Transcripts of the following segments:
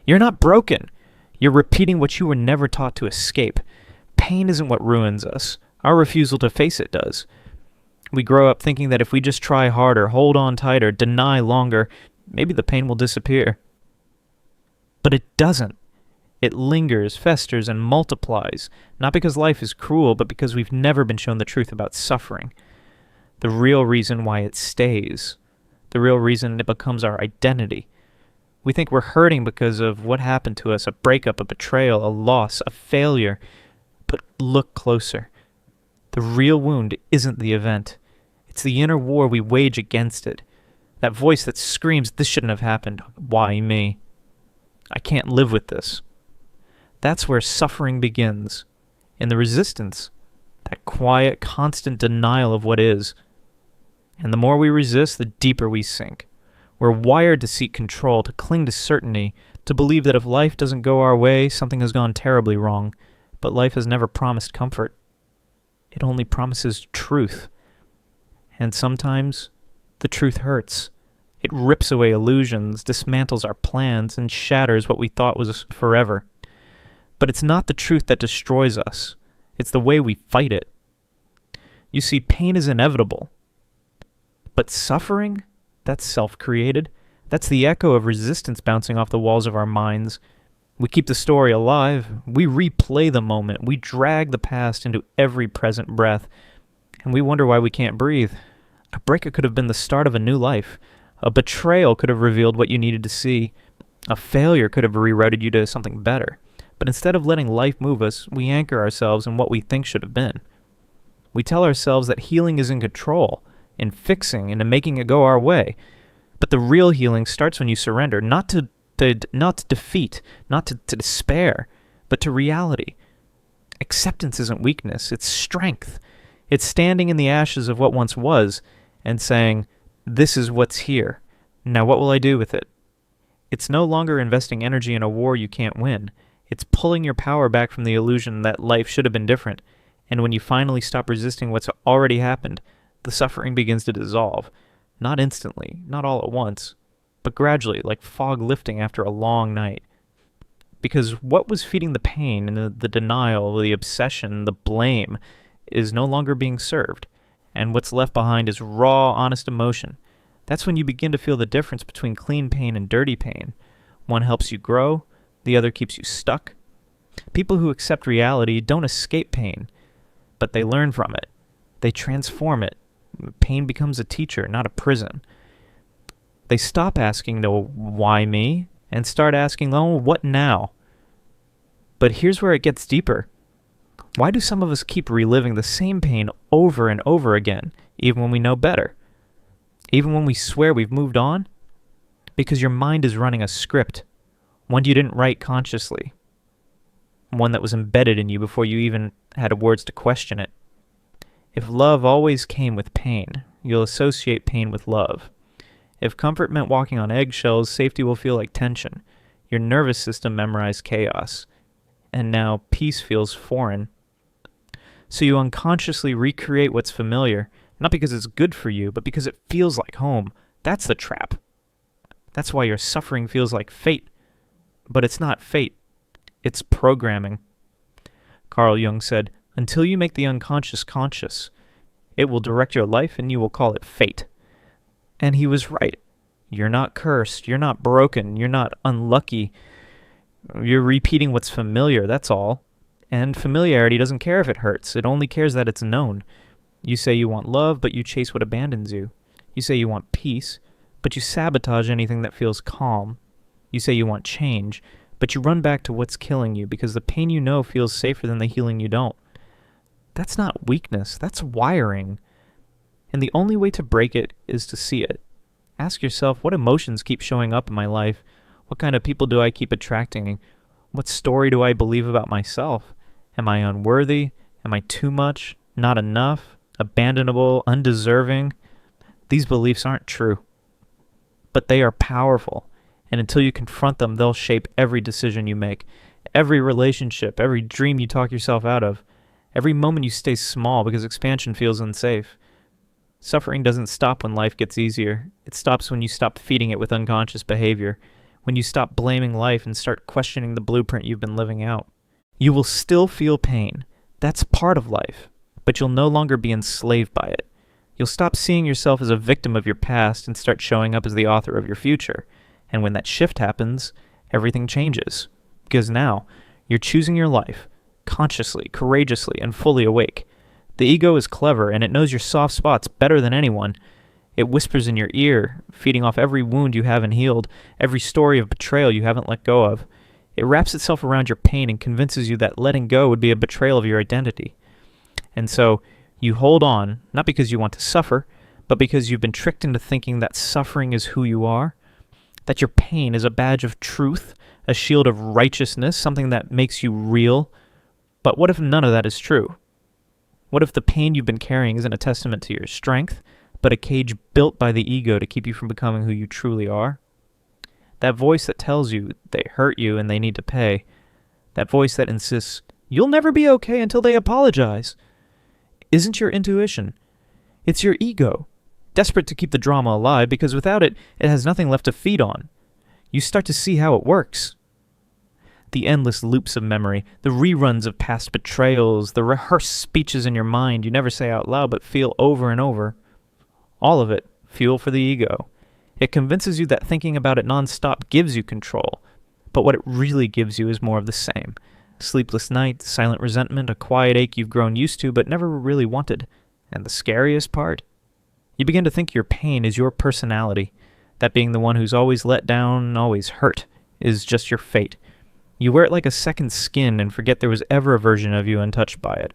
You're not broken. You're repeating what you were never taught to escape. Pain isn't what ruins us. Our refusal to face it does. We grow up thinking that if we just try harder, hold on tighter, deny longer, maybe the pain will disappear. But it doesn't. It lingers, festers, and multiplies, not because life is cruel, but because we've never been shown the truth about suffering. The real reason why it stays. The real reason it becomes our identity. We think we're hurting because of what happened to us, a breakup, a betrayal, a loss, a failure. But look closer. The real wound isn't the event. It's the inner war we wage against it. That voice that screams, "This shouldn't have happened. Why me? I can't live with this." That's where suffering begins. In the resistance. That quiet, constant denial of what is. And the more we resist, the deeper we sink. We're wired to seek control, to cling to certainty, to believe that if life doesn't go our way, something has gone terribly wrong. But life has never promised comfort. It only promises truth. And sometimes, the truth hurts. It rips away illusions, dismantles our plans, and shatters what we thought was forever. But it's not the truth that destroys us. It's the way we fight it. You see, pain is inevitable. But suffering? That's self-created. That's the echo of resistance bouncing off the walls of our minds. We keep the story alive. We replay the moment. We drag the past into every present breath. And we wonder why we can't breathe. A breakup could have been the start of a new life. A betrayal could have revealed what you needed to see. A failure could have rerouted you to something better. But instead of letting life move us, we anchor ourselves in what we think should have been. We tell ourselves that healing is in control, in fixing, and in making it go our way. But the real healing starts when you surrender, not to defeat, not to despair, but to reality. Acceptance isn't weakness, it's strength. It's standing in the ashes of what once was and saying, "This is what's here. Now what will I do with it?" It's no longer investing energy in a war you can't win. It's pulling your power back from the illusion that life should have been different. And when you finally stop resisting what's already happened, the suffering begins to dissolve. Not instantly, not all at once, but gradually, like fog lifting after a long night. Because what was feeding the pain and the denial, the obsession, the blame, is no longer being served. And what's left behind is raw, honest emotion. That's when you begin to feel the difference between clean pain and dirty pain. One helps you grow, the other keeps you stuck. People who accept reality don't escape pain, but they learn from it. They transform it. Pain becomes a teacher, not a prison. They stop asking, "No, why me?" and start asking, "Oh, what now?" But here's where it gets deeper. Why do some of us keep reliving the same pain over and over again, even when we know better? Even when we swear we've moved on? Because your mind is running a script, one you didn't write consciously, one that was embedded in you before you even had words to question it. If love always came with pain, you'll associate pain with love. If comfort meant walking on eggshells, safety will feel like tension. Your nervous system memorized chaos. And now peace feels foreign. So you unconsciously recreate what's familiar, not because it's good for you, but because it feels like home. That's the trap. That's why your suffering feels like fate. But it's not fate. It's programming. Carl Jung said, "Until you make the unconscious conscious, it will direct your life and you will call it fate." And he was right. You're not cursed. You're not broken. You're not unlucky. You're repeating what's familiar, that's all. And familiarity doesn't care if it hurts. It only cares that it's known. You say you want love, but you chase what abandons you. You say you want peace, but you sabotage anything that feels calm. You say you want change, but you run back to what's killing you because the pain you know feels safer than the healing you don't. That's not weakness, that's wiring. And the only way to break it is to see it. Ask yourself, what emotions keep showing up in my life? What kind of people do I keep attracting? What story do I believe about myself? Am I unworthy? Am I too much? Not enough? Abandonable? Undeserving? These beliefs aren't true. But they are powerful. And until you confront them, they'll shape every decision you make. Every relationship, every dream you talk yourself out of. Every moment you stay small because expansion feels unsafe. Suffering doesn't stop when life gets easier. It stops when you stop feeding it with unconscious behavior. when you stop blaming life and start questioning the blueprint you've been living out. You will still feel pain. That's part of life, but you'll no longer be enslaved by it. You'll stop seeing yourself as a victim of your past and start showing up as the author of your future. And when that shift happens, everything changes. Because now, you're choosing your life, consciously, courageously, and fully awake. The ego is clever, and it knows your soft spots better than anyone. It whispers in your ear, feeding off every wound you haven't healed, every story of betrayal you haven't let go of. It wraps itself around your pain and convinces you that letting go would be a betrayal of your identity. And so, you hold on, not because you want to suffer, but because you've been tricked into thinking that suffering is who you are, that your pain is a badge of truth, a shield of righteousness, something that makes you real. But what if none of that is true? What if the pain you've been carrying isn't a testament to your strength, but a cage built by the ego to keep you from becoming who you truly are? That voice that tells you they hurt you and they need to pay. That voice that insists, you'll never be okay until they apologize. Isn't your intuition. It's your ego, desperate to keep the drama alive because without it, it has nothing left to feed on. You start to see how it works. The endless loops of memory, the reruns of past betrayals, the rehearsed speeches in your mind you never say out loud but feel over and over. All of it, fuel for the ego. It convinces you that thinking about it nonstop gives you control, but what it really gives you is more of the same. Sleepless nights, silent resentment, a quiet ache you've grown used to but never really wanted. And the scariest part? You begin to think your pain is your personality. That being the one who's always let down, always hurt, is just your fate. You wear it like a second skin and forget there was ever a version of you untouched by it.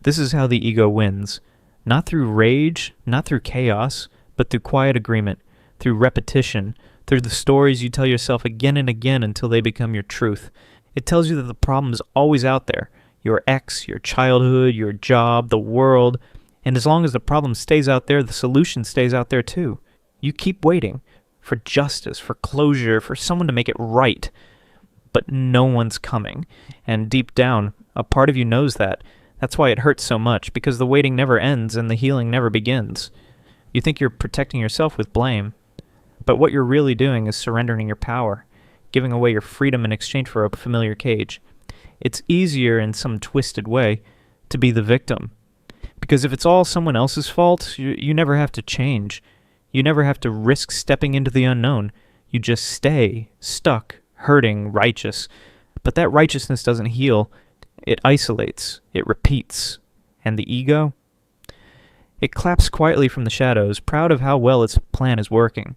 This is how the ego wins. Not through rage, not through chaos, but through quiet agreement, through repetition, through the stories you tell yourself again and again until they become your truth. It tells you that the problem is always out there. Your ex, your childhood, your job, the world. And as long as the problem stays out there, the solution stays out there too. You keep waiting for justice, for closure, for someone to make it right. But no one's coming. And deep down, a part of you knows that. That's why it hurts so much, because the waiting never ends and the healing never begins. You think you're protecting yourself with blame. But what you're really doing is surrendering your power, giving away your freedom in exchange for a familiar cage. It's easier in some twisted way to be the victim. Because if it's all someone else's fault, you never have to change. You never have to risk stepping into the unknown. You just stay stuck, hurting, righteous. But that righteousness doesn't heal. It isolates. It repeats. And the ego? It claps quietly from the shadows, proud of how well its plan is working.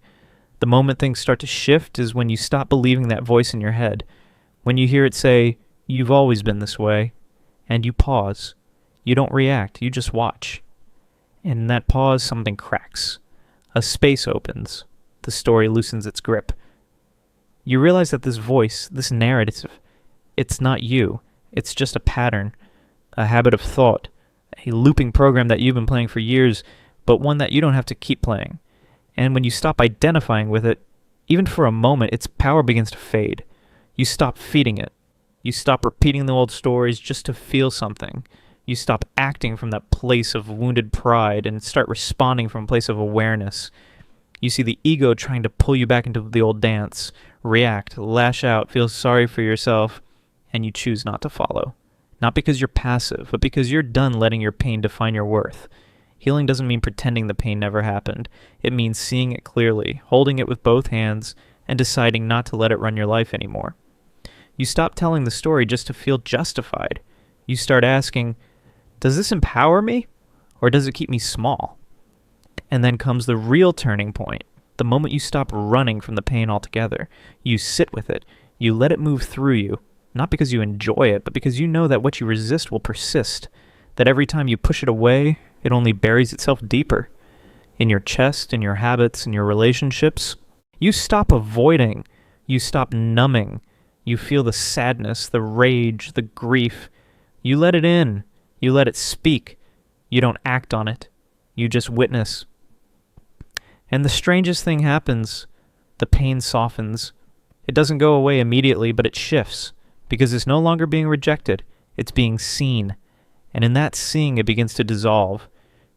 The moment things start to shift is when you stop believing that voice in your head. When you hear it say, "You've always been this way," and you pause. You don't react, you just watch. And in that pause, something cracks. A space opens. The story loosens its grip. You realize that this voice, this narrative, it's not you. It's just a pattern, a habit of thought, a looping program that you've been playing for years, but one that you don't have to keep playing. And when you stop identifying with it, even for a moment, its power begins to fade. You stop feeding it. You stop repeating the old stories just to feel something. You stop acting from that place of wounded pride and start responding from a place of awareness. You see the ego trying to pull you back into the old dance, react, lash out, feel sorry for yourself, and you choose not to follow. Not because you're passive, but because you're done letting your pain define your worth. Healing doesn't mean pretending the pain never happened. It means seeing it clearly, holding it with both hands, and deciding not to let it run your life anymore. You stop telling the story just to feel justified. You start asking, does this empower me, or does it keep me small? And then comes the real turning point, the moment you stop running from the pain altogether. You sit with it. You let it move through you, not because you enjoy it, but because you know that what you resist will persist, that every time you push it away, it only buries itself deeper. In your chest, in your habits, in your relationships. You stop avoiding. You stop numbing. You feel the sadness, the rage, the grief. You let it in. You let it speak. You don't act on it. You just witness. And the strangest thing happens. The pain softens. It doesn't go away immediately, but it shifts. Because it's no longer being rejected. It's being seen. And in that seeing, it begins to dissolve.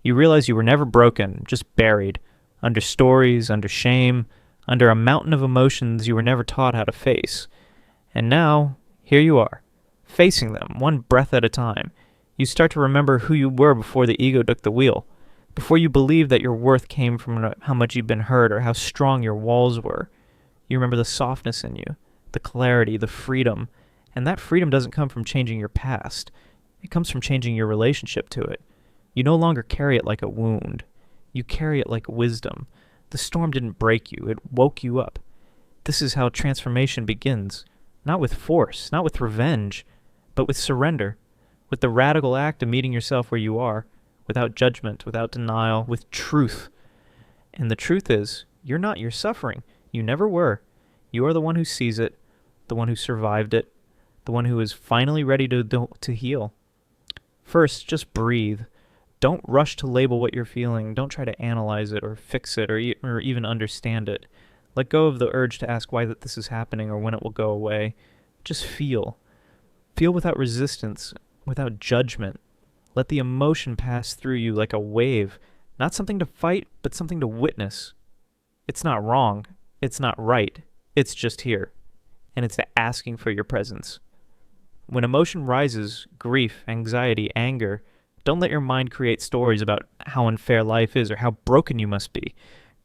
You realize you were never broken, just buried. Under stories, under shame, under a mountain of emotions you were never taught how to face. And now, here you are, facing them, one breath at a time. You start to remember who you were before the ego took the wheel, before you believed that your worth came from how much you'd been hurt or how strong your walls were. You remember the softness in you, the clarity, the freedom, and that freedom doesn't come from changing your past. It comes from changing your relationship to it. You no longer carry it like a wound. You carry it like wisdom. The storm didn't break you, it woke you up. This is how transformation begins. Not with force, not with revenge, but with surrender, with the radical act of meeting yourself where you are, without judgment, without denial, with truth. And the truth is, you're not your suffering. You never were. You are the one who sees it, the one who survived it, the one who is finally ready to heal. First, just breathe. Don't rush to label what you're feeling. Don't try to analyze it or fix it or even understand it. Let go of the urge to ask why this is happening or when it will go away. Just feel. Feel without resistance, without judgment. Let the emotion pass through you like a wave. Not something to fight, but something to witness. It's not wrong. It's not right. It's just here. And it's asking for your presence. When emotion rises, grief, anxiety, anger, don't let your mind create stories about how unfair life is or how broken you must be.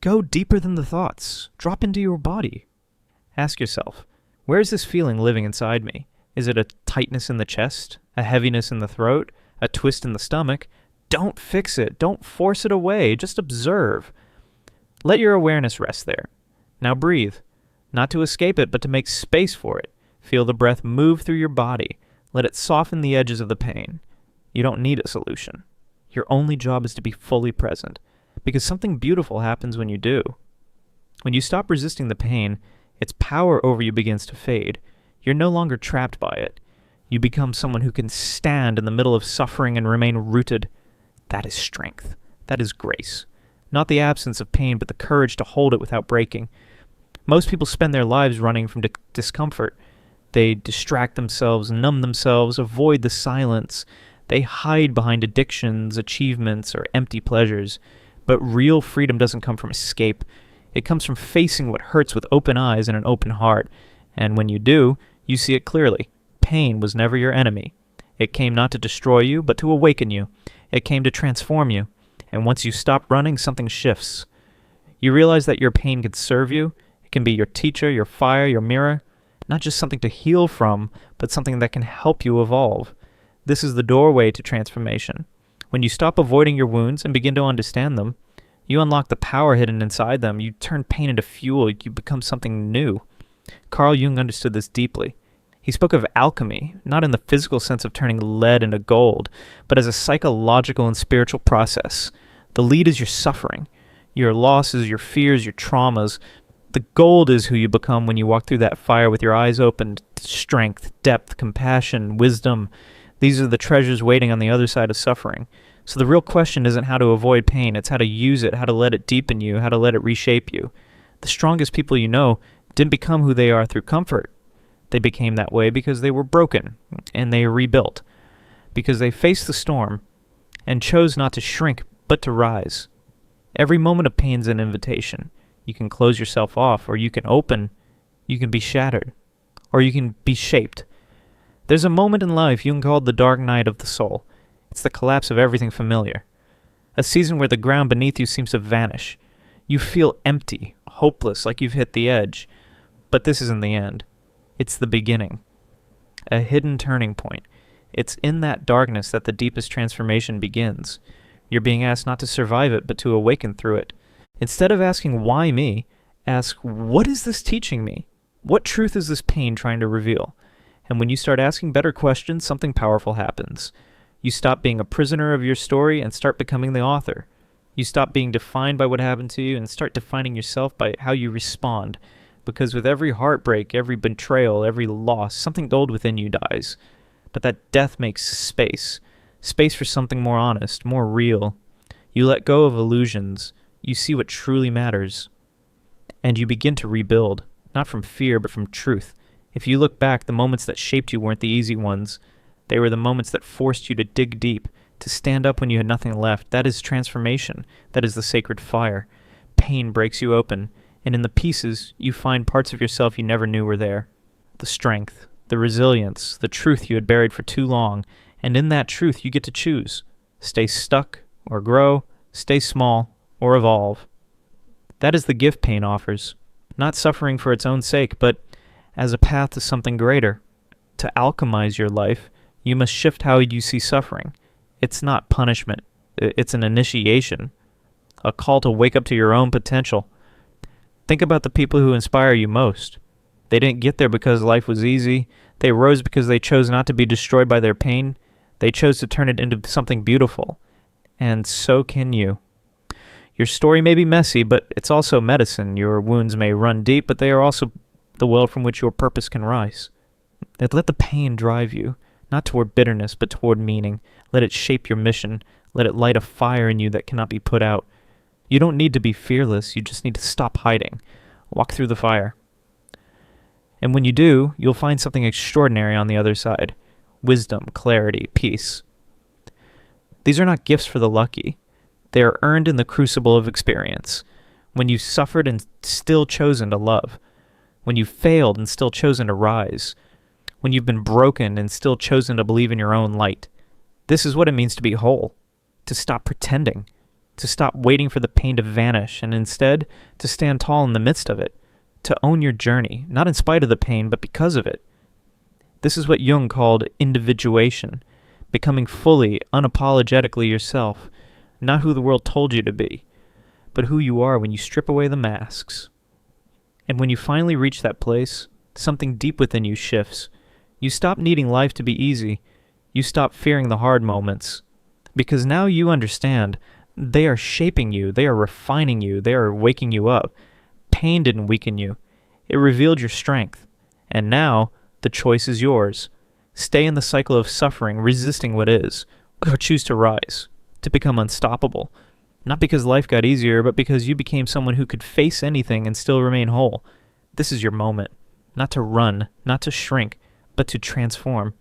Go deeper than the thoughts. Drop into your body. Ask yourself, where is this feeling living inside me? Is it a tightness in the chest? A heaviness in the throat? A twist in the stomach? Don't fix it. Don't force it away. Just observe. Let your awareness rest there. Now breathe. Not to escape it, but to make space for it. Feel the breath move through your body. Let it soften the edges of the pain. You don't need a solution. Your only job is to be fully present, because something beautiful happens when you do. When you stop resisting the pain, its power over you begins to fade. You're no longer trapped by it. You become someone who can stand in the middle of suffering and remain rooted. That is strength. That is grace. Not the absence of pain, but the courage to hold it without breaking. Most people spend their lives running from discomfort. They distract themselves, numb themselves, avoid the silence. They hide behind addictions, achievements, or empty pleasures. But real freedom doesn't come from escape. It comes from facing what hurts with open eyes and an open heart. And when you do, you see it clearly. Pain was never your enemy. It came not to destroy you, but to awaken you. It came to transform you. And once you stop running, something shifts. You realize that your pain can serve you. It can be your teacher, your fire, your mirror. Not just something to heal from, but something that can help you evolve. This is the doorway to transformation. When you stop avoiding your wounds and begin to understand them, you unlock the power hidden inside them. You turn pain into fuel. You become something new. Carl Jung understood this deeply. He spoke of alchemy, not in the physical sense of turning lead into gold, but as a psychological and spiritual process. The lead is your suffering, your losses, your fears, your traumas. The gold is who you become when you walk through that fire with your eyes open to strength, depth, compassion, wisdom. These are the treasures waiting on the other side of suffering. So the real question isn't how to avoid pain, it's how to use it, how to let it deepen you, how to let it reshape you. The strongest people you know didn't become who they are through comfort. They became that way because they were broken, and they rebuilt. Because they faced the storm and chose not to shrink, but to rise. Every moment of pain is an invitation. You can close yourself off, or you can open. You can be shattered, or you can be shaped. There's a moment in life Jung called the dark night of the soul. It's the collapse of everything familiar. A season where the ground beneath you seems to vanish. You feel empty, hopeless, like you've hit the edge. But this isn't the end. It's the beginning. A hidden turning point. It's in that darkness that the deepest transformation begins. You're being asked not to survive it, but to awaken through it. Instead of asking, why me, ask, what is this teaching me? What truth is this pain trying to reveal? And when you start asking better questions, something powerful happens. You stop being a prisoner of your story and start becoming the author. You stop being defined by what happened to you and start defining yourself by how you respond. Because with every heartbreak, every betrayal, every loss, something old within you dies. But that death makes space. Space for something more honest, more real. You let go of illusions. You see what truly matters. And you begin to rebuild, not from fear, but from truth. If you look back, the moments that shaped you weren't the easy ones. They were the moments that forced you to dig deep, to stand up when you had nothing left. That is transformation. That is the sacred fire. Pain breaks you open. And in the pieces, you find parts of yourself you never knew were there. The strength, the resilience, the truth you had buried for too long, and in that truth you get to choose. Stay stuck or grow, stay small or evolve. That is the gift pain offers, not suffering for its own sake, but as a path to something greater. To alchemize your life, you must shift how you see suffering. It's not punishment, it's an initiation, a call to wake up to your own potential. Think about the people who inspire you most. They didn't get there because life was easy. They rose because they chose not to be destroyed by their pain. They chose to turn it into something beautiful. And so can you. Your story may be messy, but it's also medicine. Your wounds may run deep, but they are also the well from which your purpose can rise. Let the pain drive you, not toward bitterness, but toward meaning. Let it shape your mission. Let it light a fire in you that cannot be put out. You don't need to be fearless. You just need to stop hiding. Walk through the fire. And when you do, you'll find something extraordinary on the other side. Wisdom, clarity, peace. These are not gifts for the lucky. They are earned in the crucible of experience. When you suffered and still chosen to love. When you failed and still chosen to rise. When you've been broken and still chosen to believe in your own light. This is what it means to be whole. To stop pretending. To stop waiting for the pain to vanish, and instead to stand tall in the midst of it. To own your journey, not in spite of the pain, but because of it. This is what Jung called individuation. Becoming fully, unapologetically yourself. Not who the world told you to be, but who you are when you strip away the masks. And when you finally reach that place, something deep within you shifts. You stop needing life to be easy. You stop fearing the hard moments. Because now you understand, they are shaping you, they are refining you, they are waking you up. Pain didn't weaken you. It revealed your strength. And now, the choice is yours. Stay in the cycle of suffering, resisting what is, or choose to rise, to become unstoppable. Not because life got easier, but because you became someone who could face anything and still remain whole. This is your moment. Not to run, not to shrink, but to transform.